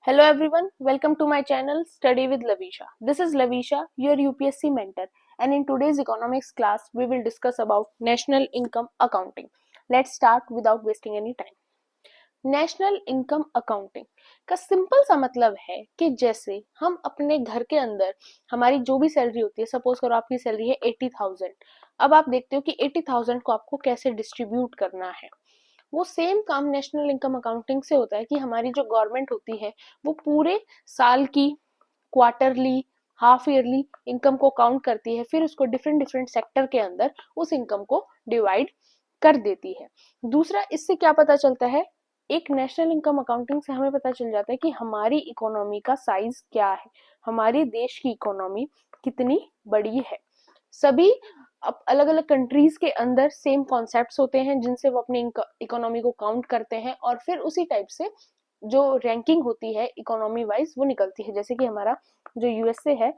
Hello everyone, welcome to my channel Study with Lavisha. This is Lavisha, your UPSC mentor, and in today's economics class we will discuss about national income accounting. Let's start without wasting any time. National income accounting का simple सा मतलब है कि जैसे हम अपने घर के अंदर हमारी जो भी सैलरी होती है, सपोज करो आपकी सैलरी है 80,000। अब आप देखते हो कि 80,000 को आपको कैसे डिस्ट्रीब्यूट करना है। वो सेम काम नेशनल इनकम अकाउंटिंग से होता है कि हमारी जो गवर्नमेंट होती है वो पूरे साल की क्वार्टरली हाफ ईयरली इनकम को काउंट करती है, फिर उसको डिफरेंट डिफरेंट सेक्टर के अंदर उस इनकम को डिवाइड कर देती है। दूसरा, इससे क्या पता चलता है, एक नेशनल इनकम अकाउंटिंग से हमें पता चल जाता है कि हमारी इकोनॉमी का साइज क्या है, हमारे देश की इकोनॉमी कितनी बड़ी है। सभी अलग अलग कंट्रीज के अंदर सेम कॉन्सेप्ट्स होते हैं जिनसे वो अपनी इकोनॉमी को काउंट करते हैं और फिर उसी टाइप से जो रैंकिंग होती है इकोनॉमी वाइज वो निकलती है। जैसे कि हमारा जो यूएसए है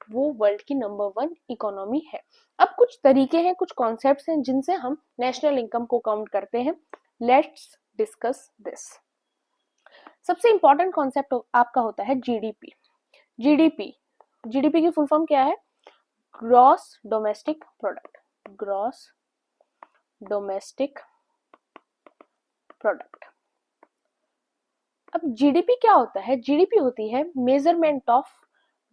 वो वर्ल्ड की नंबर 1 इकोनॉमी है। अब कुछ तरीके हैं, कुछ कॉन्सेप्ट्स हैं जिनसे हम नेशनल इनकम को काउंट करते हैं। Let's discuss this. सबसे इंपॉर्टेंट कॉन्सेप्ट आपका होता है जीडीपी। जीडीपी जीडीपी की फुल फॉर्म क्या है? Gross domestic product. Gross domestic product. अब जीडीपी क्या होता है? जीडीपी होती है measurement of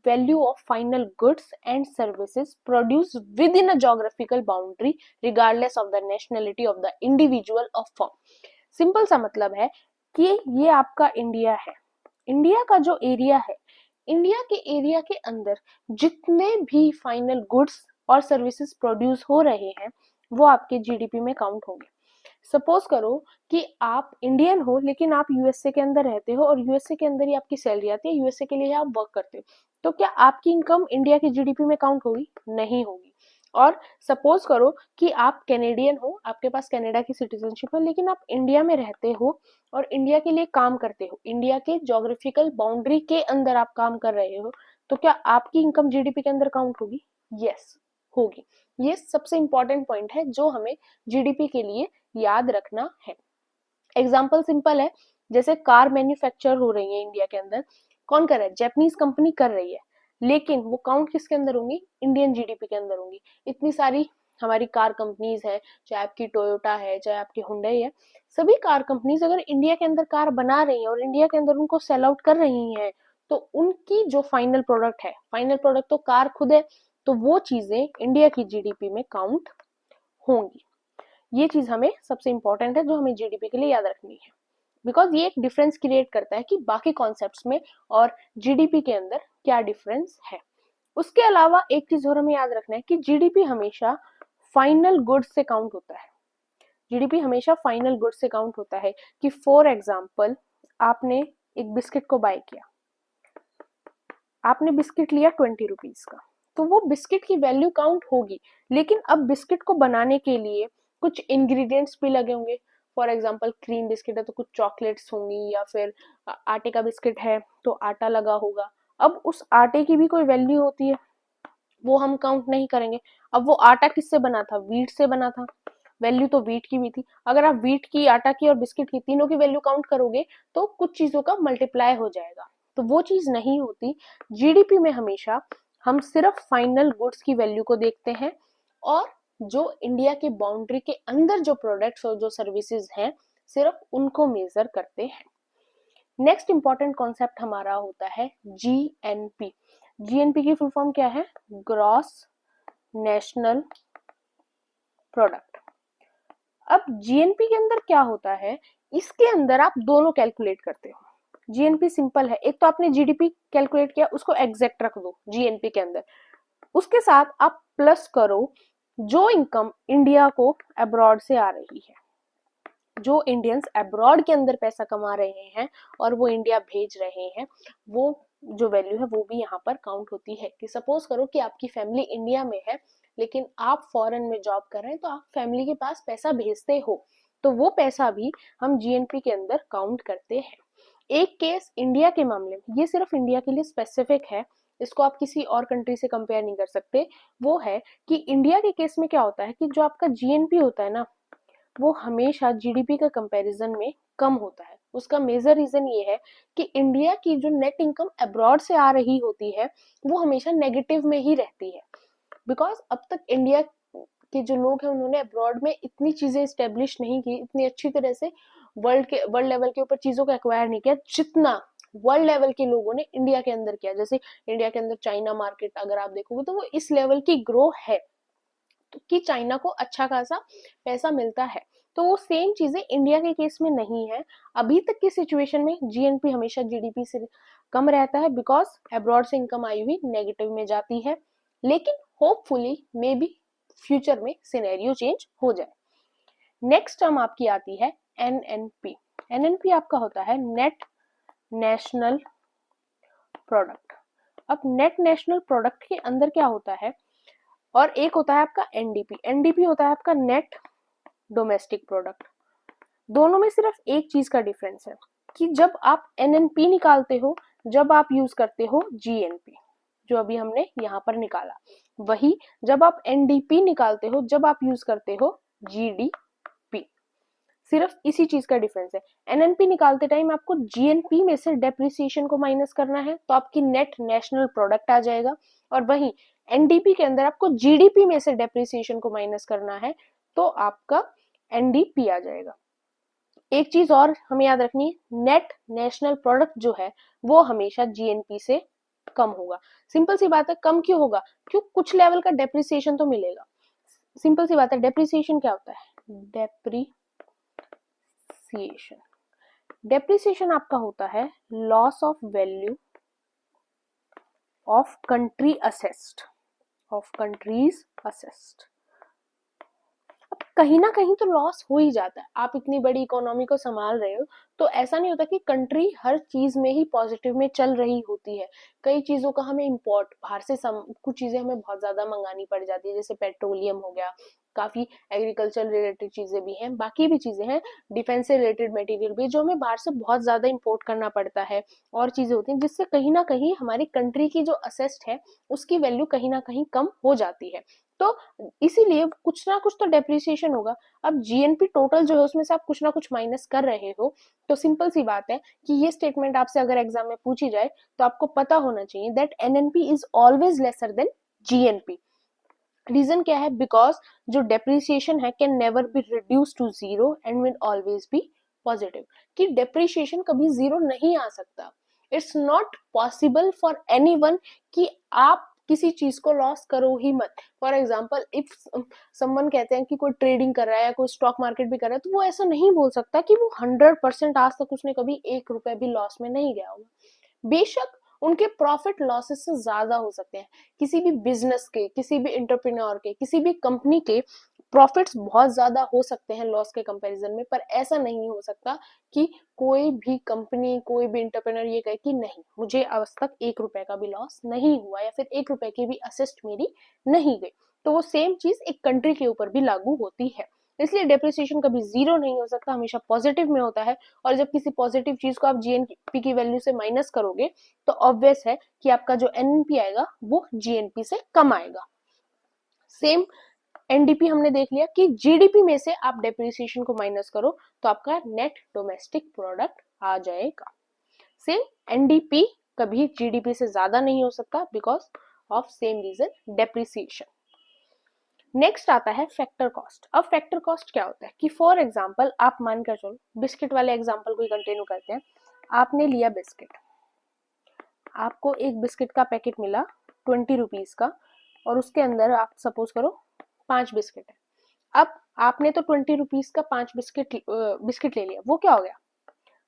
value of final goods and services produce with in a geographical boundary regardless of the nationality of the individual of firm. Simple सा मतलब है कि ये आपका इंडिया है। इंडिया का जो एरिया है, इंडिया के एरिया के अंदर जितने भी फाइनल गुड्स और सर्विसेज प्रोड्यूस हो रहे हैं वो आपके जीडीपी में काउंट होंगे। सपोज करो कि आप इंडियन हो लेकिन आप यूएसए के अंदर रहते हो और यूएसए के अंदर ही आपकी सैलरी आती है, यूएसए के लिए आप वर्क करते हो, तो क्या आपकी इनकम इंडिया की जीडीपी में काउंट होगी? नहीं होगी। और सपोज करो कि आप कैनेडियन हो, आपके पास कनाडा की सिटीजनशिप है, लेकिन आप इंडिया में रहते हो और इंडिया के लिए काम करते हो, इंडिया के जोग्राफिकल बाउंड्री के अंदर आप काम कर रहे हो, तो क्या आपकी इनकम जीडीपी के अंदर काउंट होगी? यस, होगी। ये सबसे इंपॉर्टेंट पॉइंट है जो हमें जीडीपी के लिए याद रखना है। एग्जाम्पल सिंपल है, जैसे कार मैन्युफैक्चर हो रही है इंडिया के अंदर, कौन कर रहा है? जापानीज कंपनी कर रही है, लेकिन वो काउंट किसके अंदर होंगी? इंडियन जीडीपी के अंदर होंगी। इतनी सारी हमारी कार कंपनीज है, चाहे आपकी टोयोटा है, चाहे आपकी हुंडई है, सभी कार कंपनीज अगर इंडिया के अंदर कार बना रही है और इंडिया के अंदर उनको सेल आउट कर रही है, तो उनकी जो फाइनल प्रोडक्ट है, फाइनल प्रोडक्ट तो कार खुद है, तो वो चीजें इंडिया की जीडीपी में काउंट होंगी। ये चीज हमें सबसे इंपॉर्टेंट है जो हमें जीडीपी के लिए याद रखनी है, बिकॉज ये एक डिफरेंस क्रिएट करता है कि बाकी कॉन्सेप्ट्स में और जीडीपी के अंदर क्या डिफरेंस है। उसके अलावा एक चीज और हमें याद रखना है कि जीडीपी हमेशा फाइनल गुड्स से काउंट होता है। जीडीपी हमेशा फाइनल गुड्स से काउंट होता है कि फॉर एग्जाम्पल आपने एक बिस्किट को बाय किया, आपने बिस्किट लिया 20 रुपीज का, तो वो बिस्किट की वैल्यू काउंट होगी, लेकिन अब बिस्किट को बनाने के लिए कुछ इंग्रेडिएंट्स भी लगे होंगे। फॉर एग्जाम्पल क्रीम बिस्किट है तो कुछ चॉकलेट्स होंगी, या फिर आटे का बिस्किट है तो आटा लगा होगा। अब उस आटे की भी कोई वैल्यू होती है, वो हम काउंट नहीं करेंगे। अब वो आटा किससे बना था? व्हीट से बना था, वैल्यू तो व्हीट की भी थी। अगर आप व्हीट की, आटा की और बिस्किट की तीनों की वैल्यू काउंट करोगे तो कुछ चीजों का मल्टीप्लाई हो जाएगा, तो वो चीज नहीं होती। जीडीपी में हमेशा हम सिर्फ फाइनल गुड्स की वैल्यू को देखते हैं और जो इंडिया के बाउंड्री के अंदर जो प्रोडक्ट्स और जो सर्विसेज हैं सिर्फ उनको मेजर करते हैं। नेक्स्ट इंपॉर्टेंट कॉन्सेप्ट हमारा होता है जीएनपी। जीएनपी की फुल फॉर्म क्या है? Gross national product. अब जीएनपी के अंदर क्या होता है, इसके अंदर आप दोनों कैलकुलेट करते हो। जीएनपी सिंपल है, एक तो आपने जीडीपी कैलकुलेट किया, उसको एग्जैक्ट रख दो जीएनपी के अंदर, उसके साथ आप प्लस करो जो इनकम इंडिया को अब्रॉड से आ रही है, जो इंडियंस अब्रॉड के अंदर पैसा कमा रहे हैं और वो इंडिया भेज रहे हैं, वो जो वैल्यू है वो भी यहाँ पर काउंट होती है। कि सपोज करो कि आपकी फैमिली इंडिया में है लेकिन आप फॉरेन में जॉब कर रहे हैं, तो आप फैमिली के पास पैसा भेजते हो, तो वो पैसा भी हम जीएनपी के अंदर काउंट करते हैं। एक केस इंडिया के मामले में, ये सिर्फ इंडिया के लिए स्पेसिफिक है, इसको आप किसी और कंट्री से कंपेयर नहीं कर सकते, वो है कि इंडिया के केस में क्या होता है कि जो आपका जीएनपी होता है ना, वो हमेशा जीडीपी के कंपैरिजन में कम होता है। उसका मेजर रीजन ये है कि इंडिया की जो नेट इनकम अब्रॉड से आ रही होती है वो हमेशा नेगेटिव में ही रहती है, बिकॉज अब तक इंडिया के जो लोग हैं उन्होंने अब्रॉड में इतनी चीजें स्टेब्लिश नहीं की, इतनी अच्छी तरह से वर्ल्ड लेवल के ऊपर चीजों को एक्वायर नहीं किया जितना वर्ल्ड लेवल के लोगों ने इंडिया के अंदर किया। जैसे इंडिया के अंदर चाइना मार्केट अगर आप देखोगे तो वो इस लेवल की ग्रो है तो कि चाइना को अच्छा खासा पैसा मिलता है। तो वो सेम चीजें इंडिया के केस में नहीं है। अभी तक की सिचुएशन में जीएनपी हमेशा जीडीपी से कम रहता है बिकॉज अब्रॉड से इनकम आई हुई नेगेटिव में जाती है, लेकिन होपफुली मे बी फ्यूचर में सिनेरियो चेंज हो जाए। नेक्स्ट टर्म आपकी आती है एनएनपी। एनएनपी आपका होता है नेट नेशनल प्रोडक्ट। अब नेट नेशनल प्रोडक्ट के अंदर क्या होता है, और एक होता है आपका एनडीपी। एनडीपी होता है आपका नेट डोमेस्टिक प्रोडक्ट। दोनों में सिर्फ एक चीज का डिफरेंस है कि जब आप एनएनपी निकालते हो, जब आप यूज करते हो जीएनपी, जो अभी हमने यहाँ पर निकाला, वही जब आप एनडीपी निकालते हो, जब आप यूज करते हो जीडीपी। सिर्फ इसी चीज का डिफरेंस है। एनएनपी निकालते टाइम आपको जीएनपी में से डेप्रिसिएशन को माइनस करना है तो आपकी नेट नेशनल प्रोडक्ट आ जाएगा, और वही एनडीपी के अंदर आपको जीडीपी में से डेप्रिसिएशन को माइनस करना है तो आपका एनडीपी आ जाएगा। एक चीज और हमें याद रखनी है, नेट नेशनल प्रोडक्ट जो है वो हमेशा जीएनपी से कम होगा। सिंपल सी बात है, कम क्यों होगा, क्यों कुछ लेवल का डेप्रिसिएशन तो मिलेगा। सिंपल सी बात है, डेप्रिसिएशन क्या होता है, डेप्रिसिएशन आपका होता है loss of value of country assessed, of countries assessed. अब कहीं ना कहीं तो लॉस हो ही जाता है। आप इतनी बड़ी इकोनॉमी को संभाल रहे हो तो ऐसा नहीं होता कि कंट्री हर चीज में ही पॉजिटिव में चल रही होती है। कई चीजों का हमें इम्पोर्ट बाहर से कुछ चीजें हमें बहुत ज्यादा मंगानी पड़ जाती है, जैसे पेट्रोलियम हो गया, काफी एग्रीकल्चर रिलेटेड चीजें भी हैं, बाकी भी चीजें हैं, डिफेंस से रिलेटेड मटेरियल भी जो हमें बाहर से बहुत ज्यादा इम्पोर्ट करना पड़ता है, और चीजें होती हैं जिससे कहीं ना कहीं हमारी कंट्री की जो असेस्ट है उसकी वैल्यू कहीं ना कहीं कम हो जाती है। तो इसीलिए कुछ ना कुछ तो डेप्रिसिएशन होगा। अब जीएनपी टोटल जो है उसमें से आप कुछ ना कुछ माइनस कर रहे हो, तो सिंपल सी बात है कि ये स्टेटमेंट आपसे अगर एग्जाम में पूछी जाए तो आपको पता होना चाहिए that NNP is always lesser than GNP. Reason क्या है, बिकॉज जो डेप्रिसिएशन है can never be reduce to zero and will always be positive. कि डेप्रिसिएशन कभी जीरो नहीं आ सकता। It's not possible for anyone कि आप किसी चीज को लॉस करो ही मत। फॉर एग्जाम्पल इफ समवन कहते हैं कि कोई ट्रेडिंग कर रहा है या कोई स्टॉक मार्केट भी कर रहा है, तो वो ऐसा नहीं बोल सकता कि वो 100% आज तक उसने कभी 1 रुपए भी लॉस में नहीं गया होगा। बेशक उनके प्रॉफिट लॉसेस से ज्यादा हो सकते हैं, किसी भी बिजनेस के, किसी भी इंटरप्रेन्योर के, किसी भी कंपनी के प्रॉफिट्स बहुत ज्यादा हो सकते हैं लॉस के कंपैरिजन में, पर ऐसा नहीं हो सकता कि कोई भी कंपनी, कोई भी इंटरप्रेन्योर ये कहे कि नहीं मुझे आज तक 1 रुपए का भी लॉस नहीं हुआ या फिर 1 रुपए की भी असिस्ट मेरी नहीं गई। तो वो सेम चीज एक कंट्री के ऊपर भी लागू होती है। इसलिए डेप्रिसिएशन कभी जीरो नहीं हो सकता, हमेशा पॉजिटिव में होता है। और जब किसी पॉजिटिव चीज को आप जीएनपी की वैल्यू से माइनस करोगे तो ऑब्वियस है कि आपका जो एनएनपी आएगा वो जीएनपी से कम आएगा। सेम एनडीपी हमने देख लिया कि जीडीपी में से आप डेप्रिसिएशन को माइनस करो तो आपका नेट डोमेस्टिक प्रोडक्ट आ जाएगा। सेम एनडीपी कभी जीडीपी से ज्यादा नहीं हो सकता because of same reason depreciation. Next आता है फैक्टर कॉस्ट। अब फैक्टर कॉस्ट क्या होता है कि फॉर एग्जांपल आप मानकर चलो, बिस्किट वाले एग्जांपल को कंटिन्यू करते हैं। आपने लिया बिस्किट, आपको एक बिस्किट का पैकेट मिला 20 रुपीज का, और उसके अंदर आप सपोज करो 5 बिस्किट है। अब आपने तो 20 रुपीज का 5 बिस्किट ले लिया, वो क्या हो गया,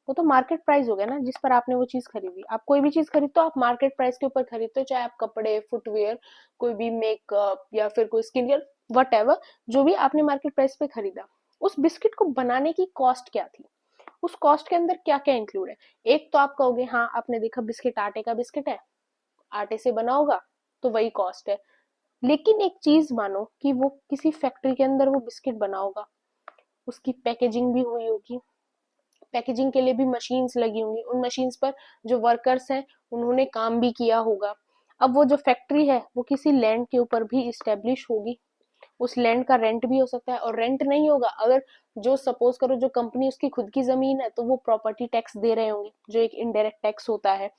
वो तो मार्केट प्राइस हो गया ना जिस पर आपने वो चीज खरीदी। आप कोई भी चीज खरीदते हो आप मार्केट प्राइस के ऊपर खरीदते हो, चाहे आप कपड़े, फुटवेयर, कोई भी मेकअप या फिर कोई स्किन केयर, वट एवर, जो भी आपने मार्केट प्राइस पे खरीदा। उस बिस्किट को बनाने की कॉस्ट क्या थी, उस कॉस्ट के अंदर क्या क्या इंक्लूड है। एक तो आप कहोगे हाँ आपने देखा बिस्किट आटे का बिस्किट है, आटे से बना होगा तो वही कॉस्ट है। लेकिन एक चीज मानो कि वो किसी फैक्ट्री के अंदर वो बिस्किट बना होगा, उसकी पैकेजिंग भी हुई होगी, पैकेजिंग के लिए भी मशीन्स लगी होंगी, उन मशीन्स पर जो वर्कर्स हैं उन्होंने काम भी किया होगा। अब वो जो फैक्ट्री है वो किसी लैंड के ऊपर भी इस्टेब्लिश होगी, उस लैंड का रेंट भी हो सकता है, और रेंट नहीं होगा अगर जो सपोज करो जो कंपनी उसकी खुद की जमीन है तो वो प्रॉपर्टी टैक्स दे रहे होंगे जो एक इनडायरेक्ट टैक्स होता है,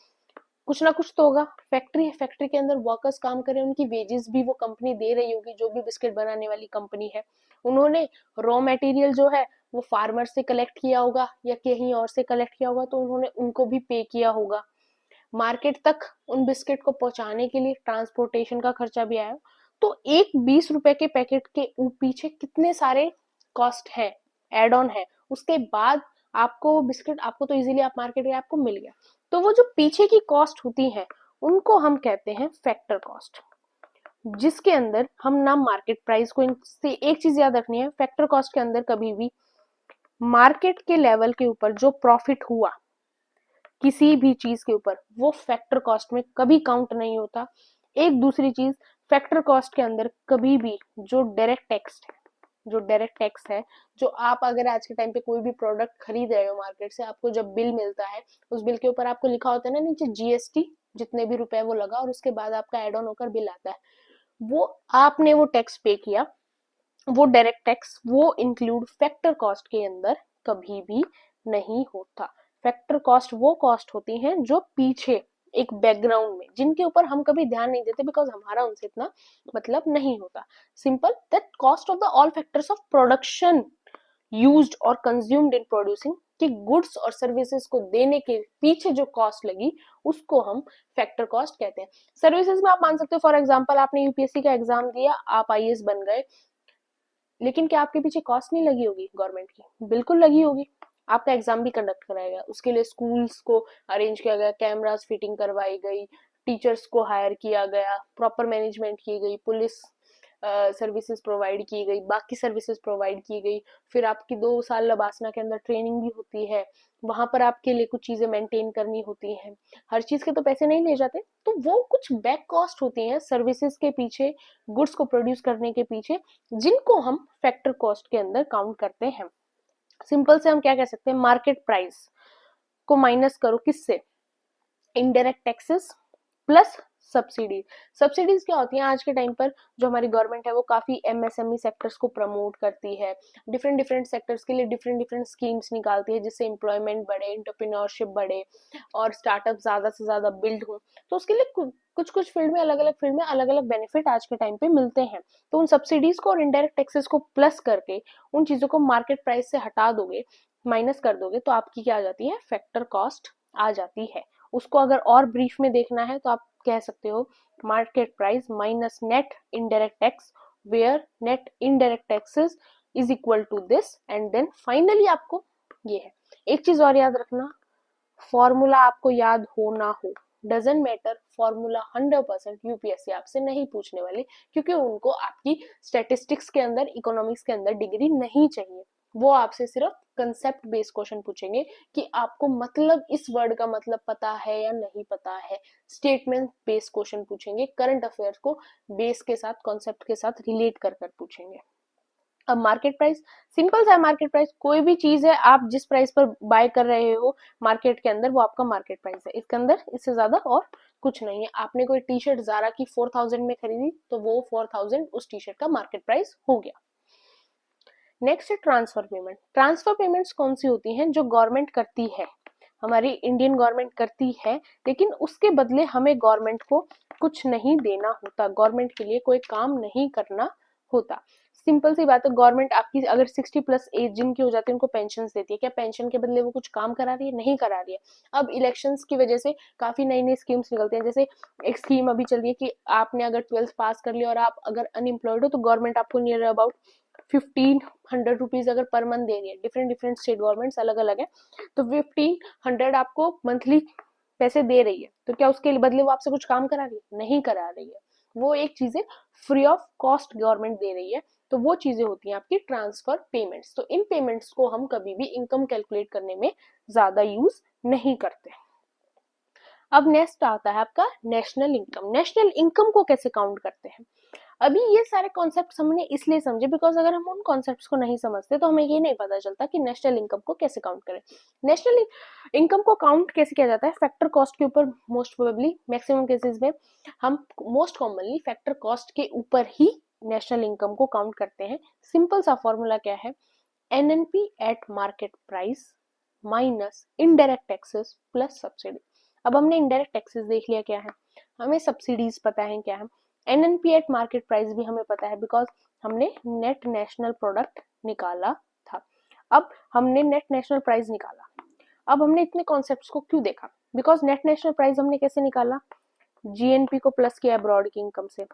कुछ ना कुछ तो होगा। फैक्ट्री है, फैक्ट्री के अंदर वर्कर्स काम कर रहे हैं, उनकी वेजेस भी वो कंपनी दे रही होगी, जो भी बिस्किट बनाने वाली कंपनी है। उन्होंने रॉ मटेरियल जो है वो फार्मर से कलेक्ट किया होगा या कहीं और से कलेक्ट किया होगा, तो उन्होंने उनको भी पे किया होगा। मार्केट तक उन बिस्किट को पहुंचाने के लिए ट्रांसपोर्टेशन का खर्चा भी आया। तो एक 20 रुपए के पैकेट के पीछे कितने सारे कॉस्ट है, एड ऑन है, उसके बाद आपको बिस्किट आपको तो इजीली आप मार्केट गए आपको मिल गया। तो वो जो पीछे की कॉस्ट होती है उनको हम कहते हैं फैक्टर कॉस्ट, जिसके अंदर हम ना मार्केट प्राइस को, इनसे एक चीज याद रखनी है, फैक्टर कॉस्ट के अंदर कभी भी मार्केट के लेवल के ऊपर जो प्रॉफिट हुआ किसी भी चीज के ऊपर वो फैक्टर कॉस्ट में कभी काउंट नहीं होता। एक दूसरी चीज, फैक्टर कॉस्ट के अंदर कभी भी जो डायरेक्ट टैक्स है, जो डायरेक्ट टैक्स है, जो आप अगर आज के टाइम पे कोई भी प्रोडक्ट खरीद रहे हो मार्केट से, आपको जब बिल मिलता है उस बिल के ऊपर आपको लिखा होता है ना नीचे जीएसटी, जितने भी रुपए वो लगा, और उसके बाद आपका एड ऑन होकर बिल आता है, वो आपने वो टैक्स पे किया, वो डायरेक्ट टैक्स वो इंक्लूड फैक्टर कॉस्ट के अंदर कभी भी नहीं होता। फैक्टर कॉस्ट वो कॉस्ट होती हैं जो पीछे एक बैकग्राउंड में, जिनके ऊपर हम कभी ध्यान नहीं देते बिकॉज हमारा उनसे इतना मतलब नहीं होता। Simple that cost of the all factors of production used और कंज्यूम्ड इन प्रोड्यूसिंग, कि गुड्स और सर्विसेज को देने के पीछे जो कॉस्ट लगी उसको हम फैक्टर कॉस्ट कहते हैं। सर्विसेज में आप मान सकते हो, फॉर एग्जांपल आपने यूपीएससी का एग्जाम दिया, आप आईएएस बन गए, लेकिन क्या आपके पीछे कॉस्ट नहीं लगी होगी गवर्नमेंट की? बिल्कुल लगी होगी। आपका एग्जाम भी कंडक्ट कराया गया, उसके लिए स्कूल्स को अरेंज किया गया, कैमरास फिटिंग करवाई गई, टीचर्स को हायर किया गया, प्रॉपर मैनेजमेंट की गई, पुलिस सर्विसेज प्रोवाइड की गई, बाकी सर्विसेज प्रोवाइड की गई। फिर आपकी 2 साल लबासना के अंदर ट्रेनिंग भी होती है, वहां पर आपके लिए कुछ चीजें मेंटेन करनी होती हैं। हर चीज के तो पैसे नहीं ले जाते, तो वो कुछ बैक कॉस्ट होती हैं सर्विसेज के पीछे, गुड्स को प्रोड्यूस करने के पीछे, जिनको हम फैक्टर कॉस्ट के अंदर काउंट करते हैं। सिंपल से हम क्या कह सकते हैं, मार्केट प्राइस को माइनस करो किससे, indirect taxes plus subsidies. Subsidies क्या होती हैं आज के टाइम पर, जो हमारी गवर्नमेंट है वो काफी एमएसएमई सेक्टर्स को प्रमोट करती है, डिफरेंट डिफरेंट सेक्टर्स के लिए डिफरेंट डिफरेंट स्कीम्स निकालती है, जिससे एम्प्लॉयमेंट बढ़े, एंटरप्रेन्योरशिप बढ़े और स्टार्टअप ज्यादा से ज्यादा बिल्ड हो। तो उसके लिए कुछ कुछ फील्ड में, अलग अलग फील्ड में अलग अलग बेनिफिट आज के टाइम पे मिलते हैं। तो उन सब्सिडीज को और इनडायरेक्ट टैक्सेस को प्लस करके उन चीजों को मार्केट प्राइस से हटा दोगे, माइनस कर दोगे, तो आपकी क्या आ जाती है, फैक्टर कॉस्ट आ जाती है। उसको अगर और ब्रीफ में देखना है तो आप कह सकते हो market price minus net indirect tax, where net indirect taxes is equal to this, and then finally आपको ये है। एक चीज और याद रखना, फॉर्मूला आपको याद हो ना हो डजेंट मैटर, फॉर्मूला 100% यूपीएससी आपसे नहीं पूछने वाली, क्योंकि उनको आपकी स्टैटिस्टिक्स के अंदर, इकोनॉमिक्स के अंदर डिग्री नहीं चाहिए। वो आपसे सिर्फ कंसेप्ट बेस्ड क्वेश्चन पूछेंगे कि आपको मतलब इस वर्ड का मतलब पता है या नहीं पता है। स्टेटमेंट बेस्ड क्वेश्चन पूछेंगे, करंट अफेयर्स को बेस के साथ, कॉन्सेप्ट के साथ रिलेट कर पूछेंगे। अब मार्केट प्राइस सिंपल सा है, मार्केट प्राइस कोई भी चीज है आप जिस प्राइस पर बाय कर रहे हो मार्केट के अंदर, वो आपका मार्केट प्राइस है, इसके अंदर इससे ज्यादा और कुछ नहीं है। आपने कोई टी शर्ट जारा की 4000 में खरीदी तो वो 4000 उस टी शर्ट का मार्केट प्राइस हो गया। नेक्स्ट है ट्रांसफर पेमेंट। ट्रांसफर पेमेंट्स कौन सी होती हैं, जो गवर्नमेंट करती है, हमारी इंडियन गवर्नमेंट करती है, लेकिन उसके बदले हमें गवर्नमेंट को कुछ नहीं देना होता, गवर्नमेंट के लिए कोई काम नहीं करना होता। सिंपल सी बात है, गवर्नमेंट आपकी अगर 60+ एज जिनकी हो जाती है उनको पेंशन देती है, क्या पेंशन के बदले वो कुछ काम करा रही है? नहीं करा रही है। अब इलेक्शंस की वजह से काफी नई नई स्कीम्स निकलती हैं, जैसे एक स्कीम अभी चल रही है कि आपने अगर 12th पास कर लिया और आप अगर अनएम्प्लॉयड हो तो गवर्नमेंट आपको नियर अबाउट 1500 रुपीज अगर पर मंथ दे रही है। डिफरेंट डिफरेंट स्टेट गवर्नमेंट्स अलग अलग है, तो 1500 आपको मंथली पैसे दे रही है, तो क्या उसके बदले वो आपसे कुछ काम करा रही है? नहीं करा रही है। वो एक चीजें फ्री ऑफ कॉस्ट गवर्नमेंट दे रही है, तो वो चीजें होती हैं आपकी ट्रांसफर पेमेंट्स। तो इन पेमेंट्स को हम कभी भी इनकम कैलकुलेट करने में ज्यादा यूज नहीं करते। अब नेक्स्ट आता है आपका नेशनल इनकम। नेशनल इनकम को कैसे काउंट करते हैं? अभी ये सारे कॉन्सेप्ट हमने इसलिए समझे बिकॉज अगर हम उन कॉन्सेप्ट्स को नहीं समझते तो हमें ये नहीं पता चलता कि नेशनल इनकम को कैसे काउंट करें। नेशनल इनकम को काउंट कैसे किया जाता है? फैक्टर कॉस्ट के ऊपर, मोस्ट प्रोबेबली मैक्सिमम केसेस में हम मोस्ट कॉमनली फैक्टर कॉस्ट के ऊपर ही नेशनल इनकम को काउंट करते हैं। सिंपल सा फॉर्मूला क्या है, NNP eight market price minus indirect taxes plus subsidy. अब हमने इनडायरेक्ट टैक्सेस देख लिया क्या है, हमें सब्सिडीज पता है क्या है, एनएनपी एट मार्केट प्राइस भी हमें पता है बिकॉज हमने नेट नेशनल प्रोडक्ट निकाला था। अब हमने नेट नेशनल प्राइस निकाला, अब हमने इतने कॉन्सेप्ट्स को क्यों देखा, बिकॉज नेट नेशनल प्राइस हमने कैसे निकाला, जीएनपी को प्लस किया अब्रॉड की इनकम से।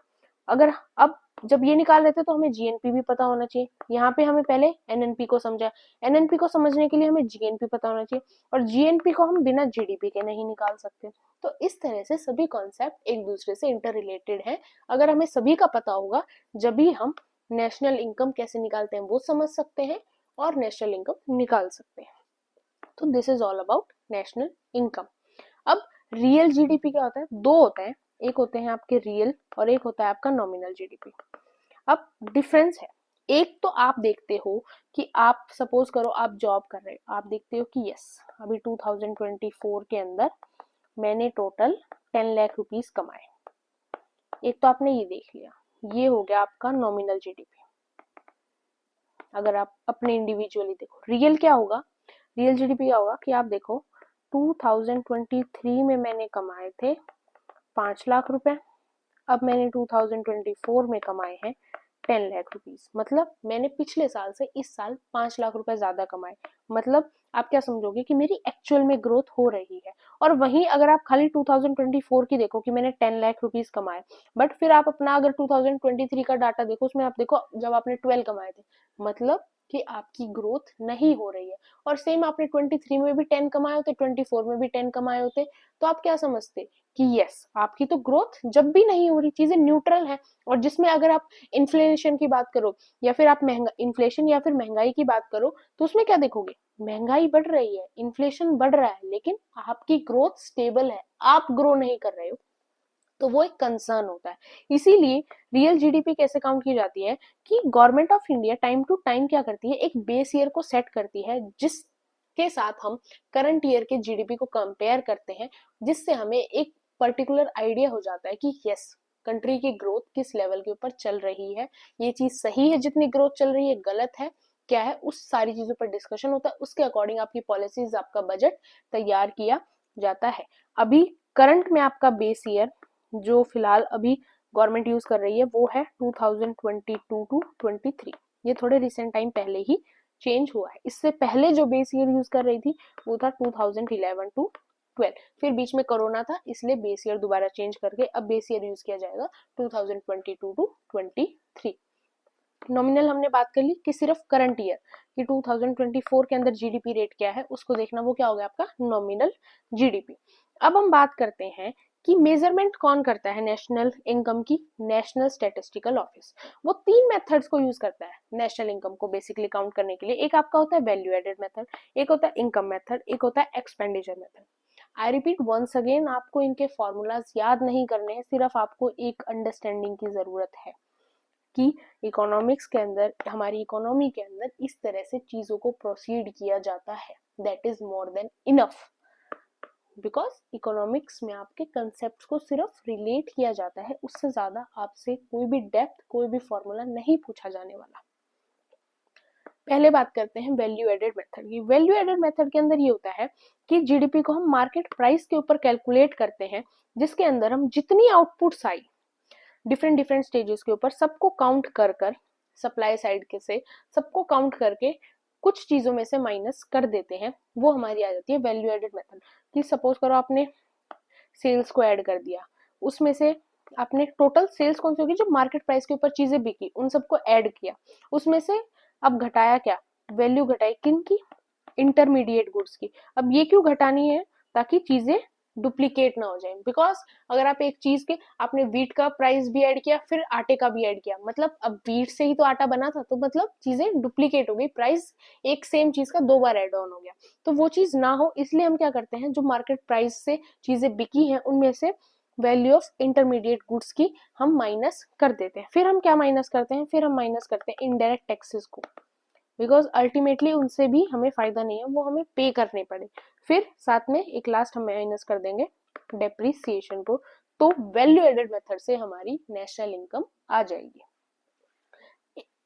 अगर अब जब ये निकाल रहे थे तो हमें जीएनपी भी पता होना चाहिए, यहाँ पे हमें पहले एनएनपी को समझा, एनएनपी को समझने के लिए हमें जीएनपी पता होना चाहिए, और जीएनपी को हम बिना जीडीपी के नहीं निकाल सकते। तो इस तरह से सभी कॉन्सेप्ट एक दूसरे से इंटर रिलेटेड है। अगर हमें सभी का पता होगा जब भी हम नेशनल इनकम कैसे निकालते हैं वो समझ सकते हैं और नेशनल इनकम निकाल सकते हैं। तो this is all about national income. अब रियल जीडीपी क्या होता है, दो होते हैं, एक होते हैं आपके रियल और एक होता है आपका नॉमिनल जीडीपी। अब डिफरेंस है, एक तो आप देखते हो कि आप सपोज करो आप जॉब कर रहे हो, आप देखते हो कि यस अभी 2024 के अंदर मैंने टोटल 10 लाख रुपीस कमाए, एक तो आपने ये देख लिया, ये हो गया आपका नॉमिनल जीडीपी। अगर आप अपने इंडिविजुअली देखो रियल क्या होगा, रियल जीडीपी क्या होगा कि आप देखो 2023 में मैंने कमाए थे 5 लाख रुपए, अब मैंने 2024 में कमाए हैं 10 लाख रुपीस, मतलब मैंने पिछले साल से इस साल 5 लाख रुपए ज्यादा कमाए। मतलब आप क्या समझोगे कि मेरी एक्चुअल में ग्रोथ हो रही है। और वहीं अगर आप खाली 2024 की देखो कि मैंने 10 लाख रुपीस कमाए, बट फिर आप अपना अगर 2023 का डाटा देखो, उसमें आप देखो जब आपने 12 कमाए थे, मतलब कि आपकी ग्रोथ नहीं हो रही है। और सेम आपने 23 में भी 10 कमाए होते, 24 में भी 10 कमाए होते, तो आप क्या समझते कि यस आपकी तो ग्रोथ जब भी नहीं हो रही, चीजें न्यूट्रल है। और जिसमें अगर आप इन्फ्लेशन की बात करो या फिर आप महंगा इन्फ्लेशन या फिर महंगाई की बात करो, तो उसमें क्या देखोगे, महंगाई बढ़ रही है, इन्फ्लेशन बढ़ रहा है, लेकिन आपकी ग्रोथ स्टेबल है, आप ग्रो नहीं कर रहे हो, तो वो एक कंसर्न होता है। इसीलिए रियल जीडीपी कैसे काउंट की जाती है कि government of India time to time क्या करती है, एक बेस ईयर को सेट करती है जिसके साथ हम करंट ईयर के जीडीपी को कंपेयर करते हैं, जिससे हमें एक पर्टिकुलर आइडिया हो जाता है कि यस कंट्री की ग्रोथ किस लेवल के ऊपर चल रही है, ये चीज सही है जितनी ग्रोथ चल रही है, गलत है क्या है, उस सारी चीजों पर डिस्कशन होता है, उसके अकॉर्डिंग आपकी पॉलिसीज आपका बजट तैयार किया जाता है। अभी करंट में आपका बेस ईयर जो फिलहाल अभी गवर्नमेंट यूज कर रही है वो है 2022 टू 23, ये थोड़े रिसेंट टाइम पहले ही चेंज हुआ है। इससे पहले जो बेस ईयर यूज कर रही थी वो था 2011 टू 12, फिर बीच में कोरोना था इसलिए बेस ईयर दोबारा चेंज करके अब बेस ईयर यूज किया जाएगा 2022 टू 23। नॉमिनल हमने बात कर ली कि सिर्फ करंट ईयर कि 2024 के अंदर जीडीपी रेट क्या है उसको देखना, वो क्या हो गया आपका नॉमिनल जीडीपी। अब हम बात करते हैं कि मेजरमेंट कौन करता है नेशनल इनकम की, नेशनल स्टैटिस्टिकल ऑफिस। वो तीन मेथड्स को यूज करता है नेशनल इनकम को बेसिकली काउंट करने के लिए। एक आपका होता है वैल्यू एडेड मेथड, एक होता है इनकम मेथड, एक होता है expenditure method. I repeat once again, आपको इनके फॉर्मूलाज याद नहीं करने हैं, सिर्फ आपको एक अंडरस्टैंडिंग की जरूरत है कि इकोनॉमिक्स के अंदर, हमारी इकोनॉमी के अंदर इस तरह से चीजों को प्रोसीड किया जाता है। That is more than enough, because economics में आपके कंसेप्ट को सिर्फ रिलेट किया जाता है, उससे ज्यादा आपसे कोई भी डेप्थ कोई भी फॉर्मूला नहीं पूछा जाने वाला। पहले बात करते हैं वैल्यू एडेड मेथड की। वैल्यू एडेड मेथड के अंदर ये होता है कि जीडीपी को हम मार्केट प्राइस के ऊपर कैलकुलेट करते हैं, जिसके अंदर हम जितनी आउटपुट्स आई डिफरेंट डिफरेंट स्टेजेस के ऊपर सबको काउंट कर कर, सप्लाई साइड के से सबको काउंट करके कुछ चीजों में से माइनस कर देते हैं, वो हमारी आ जाती है वैल्यू एडेड मेथड। कि सपोज करो आपने सेल्स को ऐड कर दिया, उसमें से आपने टोटल सेल्स कौन सी होगी, जो मार्केट प्राइस के ऊपर चीजें बिकी उन सबको ऐड किया, उसमें से अब घटाया क्या, वैल्यू घटाई किन की, इंटरमीडिएट गुड्स की। अब ये क्यों घटानी है, ताकि चीजें डुप्लीकेट ना हो जाए। बिकॉज अगर आप एक चीज के आपने व्हीट का प्राइस भी ऐड किया फिर आटे का भी ऐड किया, मतलब अब व्हीट से ही तो आटा बना था, तो मतलब चीजें डुप्लीकेट हो गई, प्राइस एक सेम चीज का दो बार ऐड ऑन हो गया। तो वो चीज ना हो इसलिए हम क्या करते हैं, जो मार्केट प्राइस से चीजें बिकी हैं उनमें से वैल्यू ऑफ इंटरमीडिएट गुड्स की हम माइनस कर देते हैं। फिर हम क्या माइनस करते हैं, फिर हम माइनस करते हैं इनडायरेक्ट टैक्सेस को, बिकॉज अल्टीमेटली उनसे भी हमें फायदा नहीं है, वो हमें पे करने पड़े। फिर साथ में एक लास्ट हम माइनस कर देंगे डेप्रिसिएशन को। तो वैल्यू एडेड मेथड से हमारी नेशनल इनकम आ जाएगी।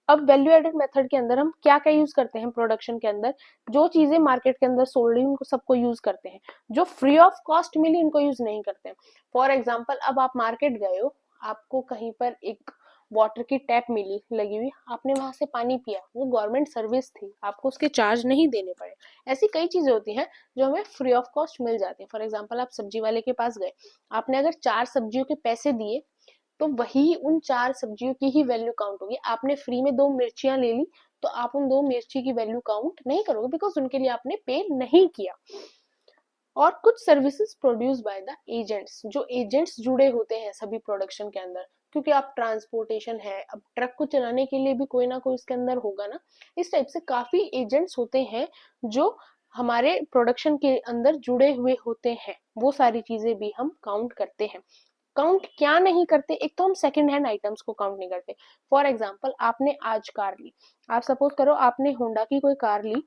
अब वैल्यू एडेड मेथड के अंदर हम क्या क्या यूज करते हैं प्रोडक्शन के अंदर, जो चीजें मार्केट के अंदर सोल्ड हुई उनको सबको यूज करते हैं, जो फ्री ऑफ कॉस्ट मिली इनको यूज नहीं करते हैं। फॉर एग्जाम्पल, अब आप मार्केट गए हो, आपको कहीं पर एक वाटर की टैप मिली लगी हुई, आपने वहां से पानी पिया, वो गवर्नमेंट सर्विस थी, आपको उसके चार्ज नहीं देने पड़े। ऐसी कई चीजें होती हैं जो हमें फ्री ऑफ कॉस्ट मिल जाती है। फॉर एग्जाम्पल, आप सब्जी वाले के पास गए, आपने अगर 4 सब्जियों के पैसे दिए, तो वही उन 4 सब्जियों की ही वैल्यू काउंट होगी। आपने फ्री में 2 मिर्चियां ले ली, तो आप उन 2 मिर्ची की वैल्यू काउंट नहीं करोगे, बिकॉज उनके लिए आपने पे नहीं किया। और कुछ services produce by the agents, जो एजेंट्स जुड़े होते हैं सभी प्रोडक्शन के अंदर, क्योंकि आप ट्रांसपोर्टेशन है, अब ट्रक को चलाने के लिए भी कोई ना कोई इसके अंदर होगा ना। इस टाइप से काफी एजेंट्स होते हैं जो हमारे प्रोडक्शन के अंदर जुड़े हुए होते हैं, वो सारी चीजें भी हम काउंट करते हैं। काउंट क्या नहीं करते, एक तो हम सेकंड हैंड आइटम्स को काउंट नहीं करते। फॉर एग्जाम्पल, आपने आज कार ली, आप सपोज करो आपने होंडा की कोई कार ली,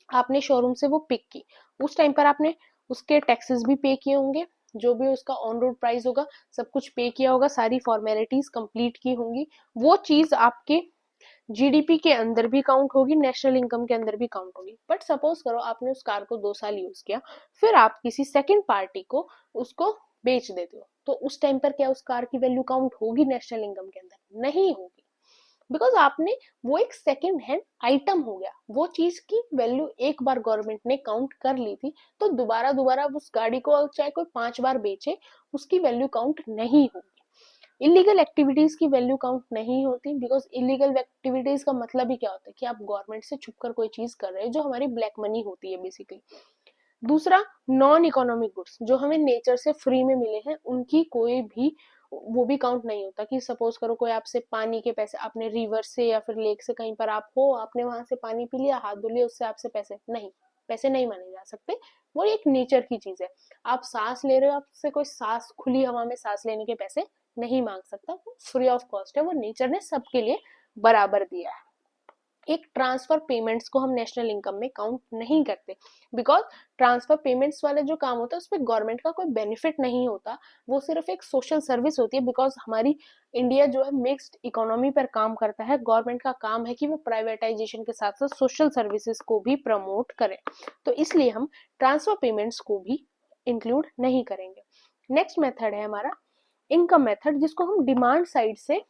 आपने शोरूम से वो पिक की, उस टाइम पर आपने उसके टैक्सेस भी पे किए होंगे, जो भी उसका ऑन रोड प्राइस होगा सब कुछ पे किया होगा, सारी फॉर्मेलिटीज कंप्लीट की होंगी, वो चीज आपके जीडीपी के अंदर भी काउंट होगी, नेशनल इनकम के अंदर भी काउंट होगी। बट सपोज करो आपने उस कार को 2 साल यूज किया, फिर आप किसी सेकंड पार्टी को उसको बेच देते हो, तो उस टाइम पर क्या उस कार की वैल्यू काउंट होगी नेशनल इनकम के अंदर? नहीं होगी, बिकॉज आपने, वो एक सेकेंड हैंड आइटम हो गया, वो चीज की वैल्यू एक बार गवर्नमेंट ने काउंट कर ली थी, तो दोबारा दोबारा उस गाड़ी को चाहे कोई 5 बार बेचे, उसकी वैल्यू काउंट नहीं होगी। इलीगल एक्टिविटीज की वैल्यू काउंट नहीं होती, बिकॉज इलीगल एक्टिविटीज का मतलब ही क्या होता है कि आप गवर्नमेंट से छुपकर कोई चीज कर रहे हो, जो हमारी ब्लैक मनी होती है बेसिकली। दूसरा, नॉन इकोनॉमिक गुड्स जो हमें नेचर से फ्री में मिले हैं, उनकी कोई भी वो भी काउंट नहीं होता। कि सपोज करो कोई आपसे पानी के पैसे, आपने रिवर से या फिर लेक से कहीं पर आप हो, आपने वहां से पानी पी लिया, हाथ धो लिया, उससे आपसे पैसे नहीं, पैसे नहीं माने जा सकते, वो एक नेचर की चीज है। आप सांस ले रहे हो, आपसे कोई सांस, खुली हवा में सांस लेने के पैसे नहीं मांग सकता, वो फ्री ऑफ कॉस्ट है, वो नेचर ने सबके लिए बराबर दिया है। एक ट्रांसफर पेमेंट्स को हम नेशनल इनकम में काउंट नहीं करते, बिकॉज ट्रांसफर पेमेंट्स वाले जो काम होता है उसमें गवर्नमेंट का कोई बेनिफिट नहीं होता, वो सिर्फ एक सोशल सर्विस होती है। बिकॉज हमारी इंडिया जो है मिक्स्ड इकोनॉमी पर काम करता है, गवर्नमेंट का काम है कि वो प्राइवेटाइजेशन के साथ साथ सोशल सर्विसेज को भी प्रमोट करे, तो इसलिए हम ट्रांसफर पेमेंट्स को भी इंक्लूड नहीं करेंगे। नेक्स्ट मेथड है हमारा इनकम मेथड, जिसको हम डिमांड साइड से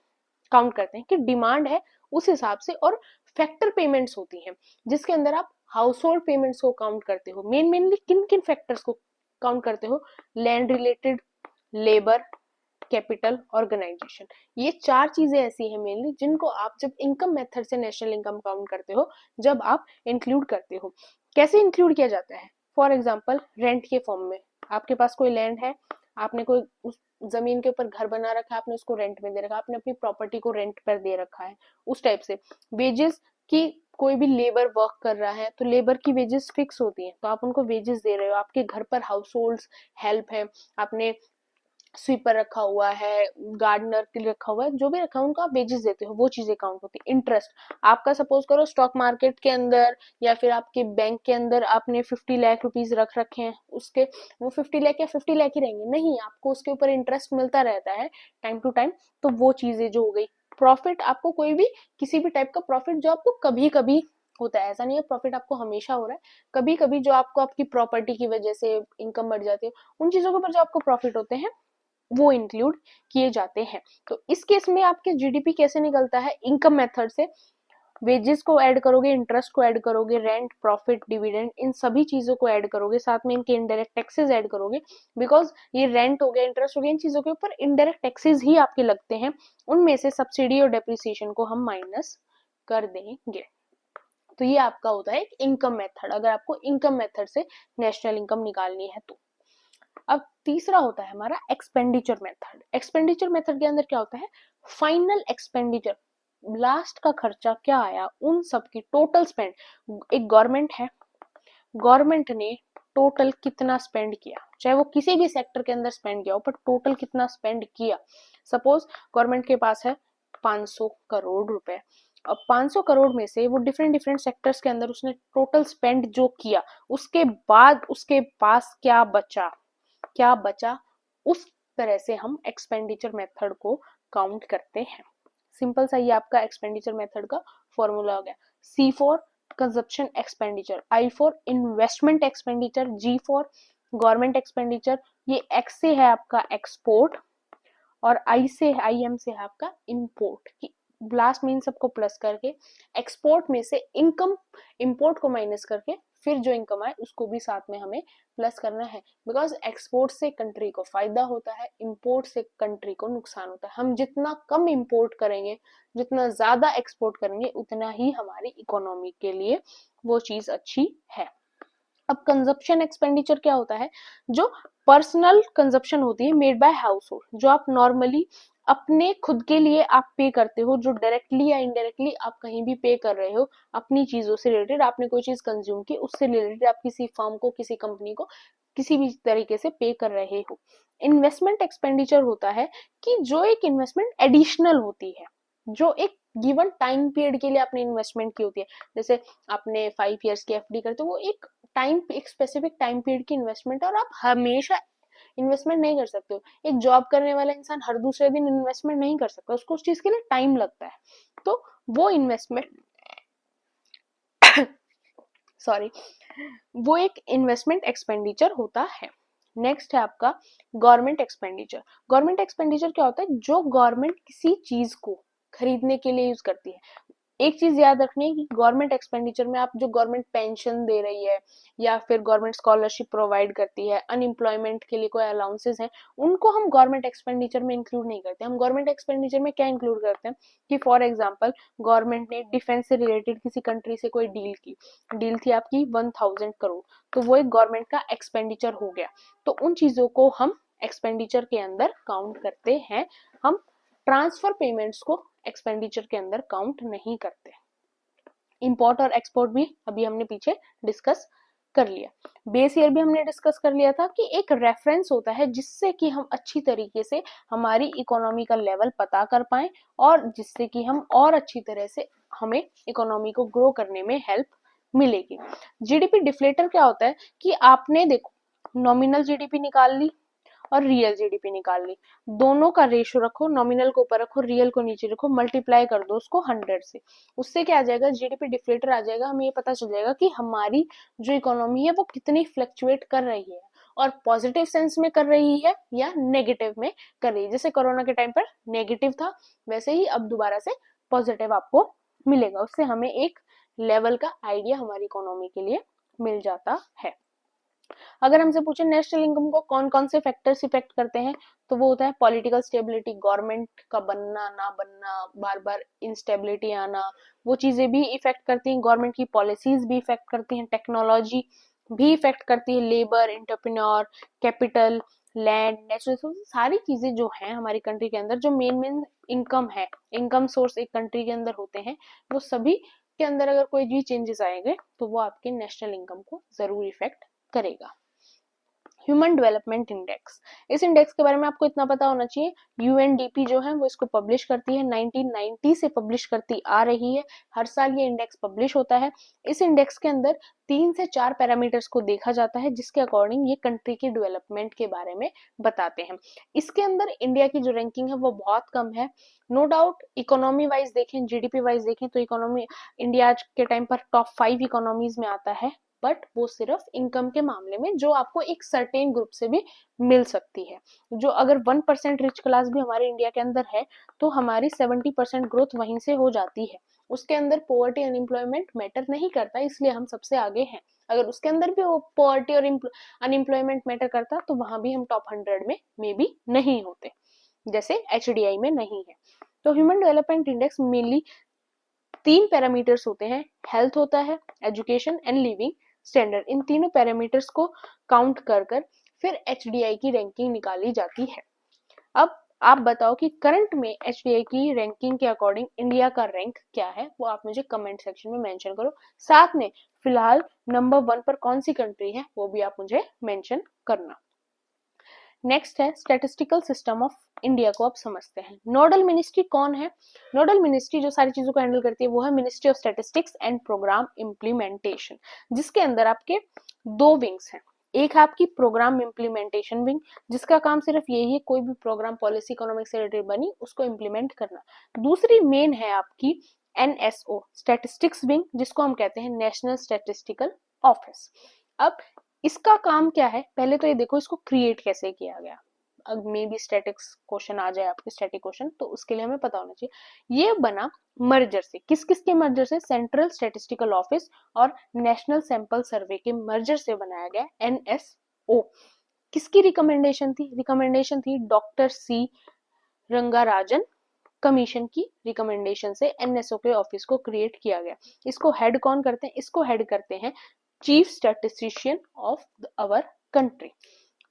काउंट करते हैं, कि डिमांड है उस हिसाब से, और फैक्टर पेमेंट्स होती हैं जिसके अंदर आप हाउस होल्ड पेमेंट्स को काउंट करते हो। मेनली किन किन फैक्टर्स को काउंट करते हो? Land related, labour, capital, organisation, ये 4 चीजें ऐसी हैं मेनली जिनको आप जब इनकम मेथड से नेशनल इनकम काउंट करते हो, जब आप इंक्लूड करते हो। कैसे इंक्लूड किया जाता है? फॉर एग्जाम्पल, रेंट के फॉर्म में, आपके पास कोई लैंड है, आपने कोई उस जमीन के ऊपर घर बना रखा है, आपने उसको रेंट में दे रखा है, आपने अपनी प्रॉपर्टी को रेंट पर दे रखा है, उस टाइप से। वेजेस की, कोई भी लेबर वर्क कर रहा है तो लेबर की वेजेस फिक्स होती हैं, तो आप उनको वेजेस दे रहे हो। आपके घर पर हाउस होल्ड हेल्प है, आपने स्वीपर रखा हुआ है, गार्डनर के लिए रखा हुआ है, जो भी रखा है उनको आप वेजेस देते हो, वो चीजें काउंट होती है। इंटरेस्ट, आपका सपोज करो स्टॉक मार्केट के अंदर या फिर आपके बैंक के अंदर आपने 50 लाख रुपीज रख रखे हैं, उसके वो 50 लाख या 50 लाख ही रहेंगे, नहीं, आपको उसके ऊपर इंटरेस्ट मिलता रहता है टाइम टू टाइम, तो वो चीजें जो हो गई। प्रॉफिट, आपको कोई भी किसी भी टाइप का प्रॉफिट जो आपको कभी कभी होता है, ऐसा नहीं है प्रॉफिट आपको हमेशा हो रहा है, कभी कभी जो आपको आपकी प्रॉपर्टी की वजह से इनकम बढ़ जाती है, उन चीजों के ऊपर जो आपको प्रॉफिट होते हैं वो इंक्लूड किए जाते हैं। तो इस केस में आपके जीडीपी कैसे निकलता है? इनकम मेथड से वेजेस को ऐड करोगे, इंटरेस्ट को ऐड करोगे, रेंट, प्रॉफिट, डिविडेंड, इन सभी चीजों को ऐड करोगे, साथ में इनके इनडायरेक्ट टैक्सेस ऐड करोगे, बिकॉज ये रेंट हो गया, इंटरेस्ट हो गया, इन चीजों के ऊपर इनडायरेक्ट टैक्सेस ही आपके लगते हैं, उनमें से सब्सिडी और डेप्रिसिएशन को हम माइनस कर देंगे। तो ये आपका होता है एक इनकम मेथड, अगर आपको इनकम मेथड से नेशनल इनकम निकालनी है तो। अब तीसरा होता है हमारा एक्सपेंडिचर मेथड। एक्सपेंडिचर मेथड के अंदर क्या होता है? फाइनल एक्सपेंडिचर, लास्ट का खर्चा क्या आया, उन सब की टोटल स्पेंड। एक गवर्नमेंट है, गवर्नमेंट ने टोटल कितना स्पेंड किया, चाहे वो किसी भी सेक्टर के अंदर स्पेंड किया हो, पर टोटल कितना स्पेंड किया। सपोज गवर्नमेंट के पास है 500 करोड़ रुपए, अब 500 करोड़ में से वो डिफरेंट डिफरेंट सेक्टर्स के अंदर उसने टोटल स्पेंड जो किया, उसके बाद उसके पास क्या बचा, क्या बचा, उस तरह से हम एक्सपेंडिचर मेथड को काउंट करते हैं। सिंपल सा ये आपका एक्सपेंडिचर मेथड का फॉर्मूला हो गया। C for consumption expenditure, I for investment expenditure, G for government expenditure, ये X से है आपका एक्सपोर्ट और IM से है आपका इम्पोर्ट। लास्ट में इन सबको प्लस करके एक्सपोर्ट में से इनकम, इम्पोर्ट को माइनस करके फिर जो इनकम आए उसको भी साथ में हमें प्लस करना है, बिकॉज एक्सपोर्ट से कंट्री को फायदा होता है, इम्पोर्ट से कंट्री को नुकसान होता है। हम जितना कम इम्पोर्ट करेंगे, जितना ज्यादा एक्सपोर्ट करेंगे, उतना ही हमारी इकोनॉमी के लिए वो चीज अच्छी है। अब कंजप्शन एक्सपेंडिचर क्या होता है? जो पर्सनल कंजप्शन होती है मेड बाय हाउस होल्ड, जो आप नॉर्मली अपने खुद के लिए आप पे करते हो, जो डायरेक्टली या इनडायरेक्टली आप कहीं भी पे कर रहे हो अपनी चीजों से रिलेटेड, आपने कोई चीज कंज्यूम की उससे रिलेटेड आप किसी फर्म को, किसी कंपनी को किसी भी तरीके से पे कर रहे हो। इन्वेस्टमेंट एक्सपेंडिचर होता है कि जो एक इन्वेस्टमेंट एडिशनल होती है, जो एक गिवन टाइम पीरियड के लिए आपने इन्वेस्टमेंट की होती है। जैसे आपने 5 ईयर्स की FD करते हो, वो एक स्पेसिफिक टाइम पीरियड की इन्वेस्टमेंट है और आप हमेशा इन्वेस्टमेंट नहीं कर सकते हो। एक जॉब करने वाला इंसान हर दूसरे दिन इन्वेस्टमेंट नहीं कर सकता, उसको उस चीज के लिए टाइम लगता है, तो वो इन्वेस्टमेंट सॉरी वो एक इन्वेस्टमेंट एक्सपेंडिचर होता है। नेक्स्ट है आपका गवर्नमेंट एक्सपेंडिचर। गवर्नमेंट एक्सपेंडिचर क्या होता है? जो गवर्नमेंट किसी चीज को खरीदने के लिए यूज करती है। एक चीज याद रखनी है कि गवर्नमेंट एक्सपेंडिचर में आप जो गवर्नमेंट पेंशन दे रही है या फिर गवर्नमेंट स्कॉलरशिप प्रोवाइड करती है, अनएम्प्लॉयमेंट के लिए कोई अलाउंसेस हैं, उनको हम गवर्नमेंट एक्सपेंडिचर में इंक्लूड नहीं करते। हम गवर्नमेंट एक्सपेंडिचर में क्या इंक्लूड करते हैं कि फॉर एग्जांपल गवर्नमेंट ने डिफेंस से रिलेटेड किसी कंट्री से कोई डील थी आपकी 1000 करोड़, तो वो एक गवर्नमेंट का एक्सपेंडिचर हो गया। तो उन चीजों को हम एक्सपेंडिचर के अंदर काउंट करते हैं। हम ट्रांसफर पेमेंट्स को एक्सपेंडिचर के अंदर काउंट नहीं करते। इंपोर्ट और एक्सपोर्ट भी अभी हमने पीछे डिस्कस कर लिया। बेस ईयर भी हमने डिस्कस कर लिया था कि एक रेफरेंस होता है जिससे कि हम अच्छी तरीके से हमारी इकोनॉमी का लेवल पता कर पाए और जिससे कि हम और अच्छी तरह से हमें इकोनॉमी को ग्रो करने में हेल्प मिलेगी। जीडीपी डिफ्लेटर क्या होता है कि आपने देखो नॉमिनल जीडीपी निकाल ली और रियल जीडीपी निकाल ली, दोनों का रेशो रखो, नॉमिनल को ऊपर रखो, रियल को नीचे रखो, मल्टीप्लाई कर दो उसको 100 से, उससे क्या आ जाएगा? जीडीपी डिफ्लेटर आ जाएगा। हमें ये पता चल जाएगा कि हमारी जो इकोनॉमी है वो कितनी फ्लक्चुएट कर रही है और पॉजिटिव सेंस में कर रही है या नेगेटिव में कर रही है। जैसे कोरोना के टाइम पर नेगेटिव था, वैसे ही अब दोबारा से पॉजिटिव आपको मिलेगा। उससे हमें एक लेवल का आइडिया हमारी इकोनॉमी के लिए मिल जाता है। अगर हमसे पूछे नेशनल इनकम को कौन कौन से फैक्टर्स इफेक्ट करते हैं, तो वो होता है पॉलिटिकल स्टेबिलिटी, गवर्नमेंट का बनना ना बनना, बार बार इंस्टेबिलिटी आना, वो चीजें भी इफेक्ट करती हैं। गवर्नमेंट की पॉलिसीज भी इफेक्ट करती हैं, टेक्नोलॉजी भी इफेक्ट करती है, labour, entrepreneur, capital, land, natural resource, सारी चीजें जो हैं हमारी कंट्री के अंदर, जो मेन इनकम है, इनकम सोर्स एक कंट्री के अंदर होते हैं, वो सभी के अंदर अगर कोई भी चेंजेस आएंगे तो वो आपके नेशनल इनकम को जरूर इफेक्ट करेगा। ह्यूमन डेवलपमेंट इंडेक्स, इस इंडेक्स के बारे में आपको इतना पता होना चाहिए, यूएनडीपी जो है वो इसको पब्लिश करती है, 1990 से पब्लिश करती आ रही है, हर साल ये इंडेक्स पब्लिश होता है। इस इंडेक्स के अंदर 3 से 4 पैरामीटर्स को देखा जाता है जिसके अकॉर्डिंग ये कंट्री के डेवलपमेंट के बारे में बताते हैं। इसके अंदर इंडिया की जो रैंकिंग है वो बहुत कम है, नो डाउट। इकोनॉमी वाइज देखें, जीडीपी वाइज देखें तो इकोनॉमी इंडिया आज के टाइम पर टॉप 5 इकोनॉमीज में आता है, बट वो सिर्फ इनकम के मामले में, जो आपको एक सर्टेन ग्रुप से भी मिल सकती है। जो अगर 1% रिच क्लास भी हमारे इंडिया के अंदर है तो हमारी 70% ग्रोथ वहीं से हो जाती है। उसके अंदर पॉवर्टी अनएम्प्लॉयमेंट मैटर नहीं करता, इसलिए हम सबसे आगे हैं। अगर उसके अंदर भी वो पॉवर्टी और अनएम्प्लॉयमेंट मैटर करता तो वहां भी हम टॉप 100 में भी नहीं होते, जैसे HDI में नहीं है। तो human development index mainly 3 parameters होते हैं, हेल्थ होता है, एजुकेशन एंड लिविंग स्टैंडर्ड। इन तीनों पैरामीटर्स को काउंट कर कर फिर HDI की रैंकिंग निकाली जाती है। अब आप बताओ कि करंट में HDI की रैंकिंग के अकॉर्डिंग इंडिया का रैंक क्या है, वो आप मुझे कमेंट सेक्शन में मेंशन करो। साथ में फिलहाल नंबर 1 पर कौन सी कंट्री है वो भी आप मुझे मेंशन करना। नेक्स्ट है स्टैटिस्टिकल सिस्टम ऑफ इंडिया को आप समझते हैं। नोडल मिनिस्ट्री कौन है? नोडल मिनिस्ट्री जो सारी चीजों को हैंडल करती है वो है ministry of statistics and programme implementation, जिसके अंदर आपके 2 विंग्स हैं। एक है आपकी प्रोग्राम इम्प्लीमेंटेशन विंग, जिसका काम सिर्फ यही है कोई भी प्रोग्राम पॉलिसी इकोनॉमिक से रिलेटेड बनी उसको इम्प्लीमेंट करना। दूसरी मेन है आपकी NSO स्टैटिस्टिक्स विंग, जिसको हम कहते हैं नेशनल स्टैटिस्टिकल ऑफिस। अब इसका काम क्या है, पहले तो ये देखो इसको क्रिएट कैसे किया गया। अब मे बी स्टैटिक्स क्वेश्चन आ जाए आपके, स्टैटिक क्वेश्चन, तो उसके लिए हमें पता होना चाहिए। ये बना मर्जर से, किस किस के मर्जर से, सेंट्रल स्टैटिस्टिकल ऑफिस और नेशनल सैंपल सर्वे के मर्जर से बनाया गया NSO। किसकी रिकमेंडेशन थी? रिकमेंडेशन थी डॉक्टर C रंगाराजन कमीशन की रिकमेंडेशन से NSO के ऑफिस को क्रिएट किया गया। इसको हेड कौन करते हैं? इसको हेड करते हैं chief statistician of our country.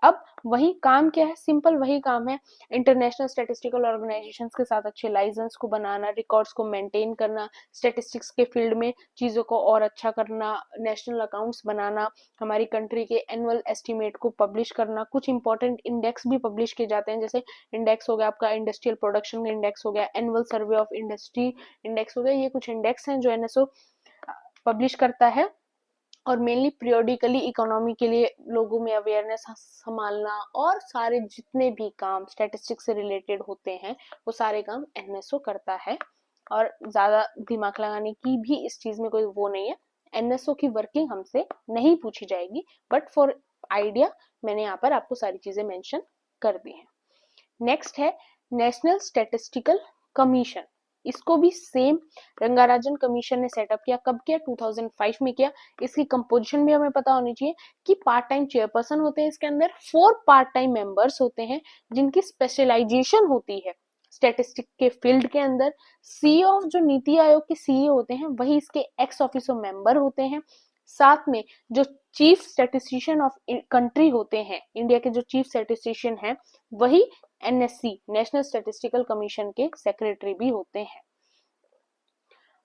अब वही काम क्या है? सिंपल वही काम है, इंटरनेशनल स्टैटिस्टिकल ऑर्गेनाइजेशंस के साथ अच्छे लाइसेंस को बनाना, रिकॉर्ड्स को मेंटेन करना, स्टैटिस्टिक्स के फील्ड में चीजों को और अच्छा करना, नेशनल अकाउंट्स बनाना, हमारी कंट्री के एनुअल एस्टिमेट को पब्लिश करना, कुछ इंपॉर्टेंट इंडेक्स भी पब्लिश किए जाते हैं, जैसे इंडेक्स हो गया आपका इंडस्ट्रियल प्रोडक्शन इंडेक्स हो गया, annual survey of industry index हो गया। ये कुछ इंडेक्स हैं जो NSO पब्लिश करता है। और मेनली पीरियोडिकली इकोनॉमी के लिए लोगों में अवेयरनेस संभालना और सारे जितने भी काम स्टैटिस्टिक्स से रिलेटेड होते हैं वो सारे काम NSO करता है। और ज्यादा दिमाग लगाने की भी इस चीज में कोई वो नहीं है। NSO की वर्किंग हमसे नहीं पूछी जाएगी, बट फॉर आइडिया मैंने यहाँ पर आपको सारी चीजें मेंशन कर दी हैं। नेक्स्ट है नेशनल स्टैटिस्टिकल कमीशन। इसको भी सेम रंगाराजन कमीशन ने सेटअप किया। कब किया? 2005 में किया। इसकी कंपोजिशन भी हमें पता होनी चाहिए कि पार्ट टाइम चेयरपर्सन होते हैं इसके अंदर, 4 पार्ट टाइम मेंबर्स होते हैं जिनकी स्पेशलाइजेशन होती है स्टैटिस्टिक के फील्ड के अंदर। CEO जो नीति आयोग के CEO होते हैं वही इसके एक्स ऑफिसो मेंबर होते हैं। साथ में जो चीफ स्टैटिस्टिशियन ऑफ कंट्री होते हैं, इंडिया के जो चीफ स्टैटिस्टिशियन हैं वही NSC नेशनल स्टैटिस्टिकल कमीशन के सेक्रेटरी भी होते हैं।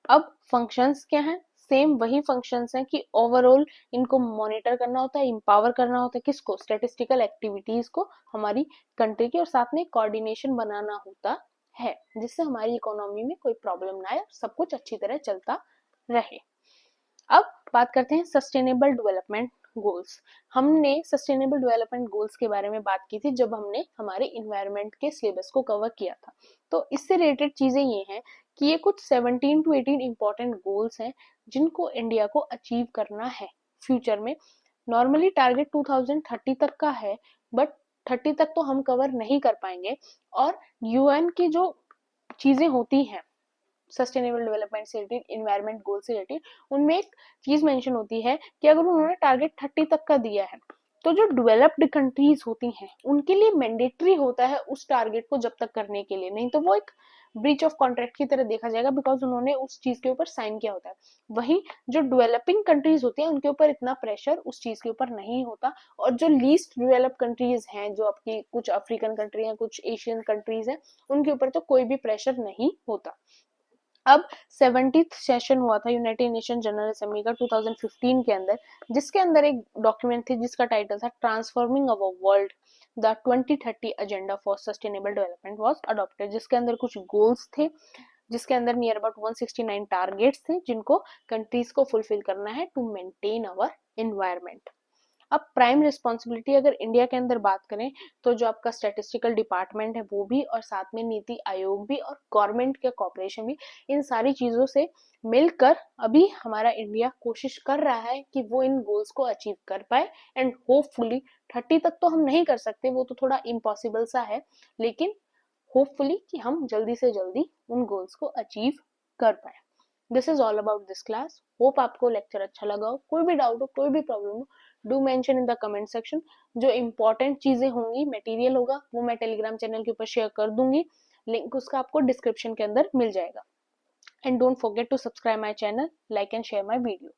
अब फंक्शंस क्या हैं? सेम वही फंक्शंस हैं कि ओवरऑल इनको मॉनिटर करना होता है, इंपावर करना होता है किसको? स्टैटिस्टिकल एक्टिविटीज को हमारी कंट्री की, और साथ में कोऑर्डिनेशन बनाना होता है जिससे हमारी इकोनॉमी में कोई प्रॉब्लम ना आए, सब कुछ अच्छी तरह चलता रहे। अब बात करते हैं सस्टेनेबल डेवलपमेंट गोल्स। हमने सस्टेनेबल डेवलपमेंट गोल्स के बारे में बात की थी जब हमने हमारे इन्वायरमेंट के सिलेबस को कवर किया था। तो इससे रिलेटेड चीजें ये हैं कि ये कुछ 17 to 18 इंपॉर्टेंट गोल्स हैं जिनको इंडिया को अचीव करना है फ्यूचर में। नॉर्मली टारगेट 2030 तक का है, बट 30 तक तो हम कवर नहीं कर पाएंगे। और UN की जो चीजें होती हैं सस्टेनेबल डेवलपमेंट से रिलेटेड, इन्वायरमेंट गोल से रिलेटेड, उनमें एक चीज मेंशन होती है कि अगर उन्होंने टारगेट 30 तक का दिया है तो जो डेवलप्ड कंट्रीज होती हैं उनके लिए मैंडेटरी होता है उस टारगेट को जब तक करने के लिए, नहीं तो वो एक ब्रीच ऑफ कॉन्ट्रैक्ट की तरह देखा जाएगा, बिकॉज उन्होंने उस चीज के ऊपर साइन किया होता है। वहीं जो डेवलपिंग कंट्रीज होती हैं उनके ऊपर इतना प्रेशर उस चीज के ऊपर नहीं होता। और जो लीस्ट डेवलप कंट्रीज हैं, जो आपकी कुछ अफ्रीकन कंट्री हैं, कुछ एशियन कंट्रीज हैं, उनके ऊपर तो कोई भी प्रेशर नहीं होता। अब 70th सेशन हुआ था यूनाइटेड नेशन जनरल असेंबली का 2015 के अंदर, जिसके अंदर एक डॉक्यूमेंट थी जिसका टाइटल था transforming our world, the 2030 agenda for sustainable development was adopted, जिसके अंदर कुछ गोल्स थे, जिसके अंदर नियर अबाउट 169 टारगेट्स थे जिनको कंट्रीज को फुलफिल करना है टू मेंटेन अवर एनवायरमेंट। अब प्राइम रिस्पॉन्सिबिलिटी अगर इंडिया के अंदर बात करें तो जो आपका स्टैटिस्टिकल डिपार्टमेंट है वो भी, और साथ में नीति आयोग भी, और गवर्नमेंट के कॉर्पोरेशन भी, इन सारी चीजों से मिलकर अभी हमारा इंडिया कोशिश कर रहा है कि वो इन गोल्स को अचीव कर पाए। एंड होपफुली 30 तक तो हम नहीं कर सकते, वो तो थोड़ा इम्पॉसिबल सा है, लेकिन होपफुली कि हम जल्दी से जल्दी उन गोल्स को अचीव कर पाए। This is all about this class. Hope आपको लेक्चर अच्छा लगा हो। कोई भी डाउट हो, कोई भी प्रॉब्लम हो, do mention in the comment section. जो इंपॉर्टेंट चीजें होंगी, मटेरियल होगा, वो मैं टेलीग्राम चैनल के ऊपर शेयर कर दूंगी, लिंक उसका आपको डिस्क्रिप्शन के अंदर मिल जाएगा। And don't forget to subscribe my channel, like and share my video.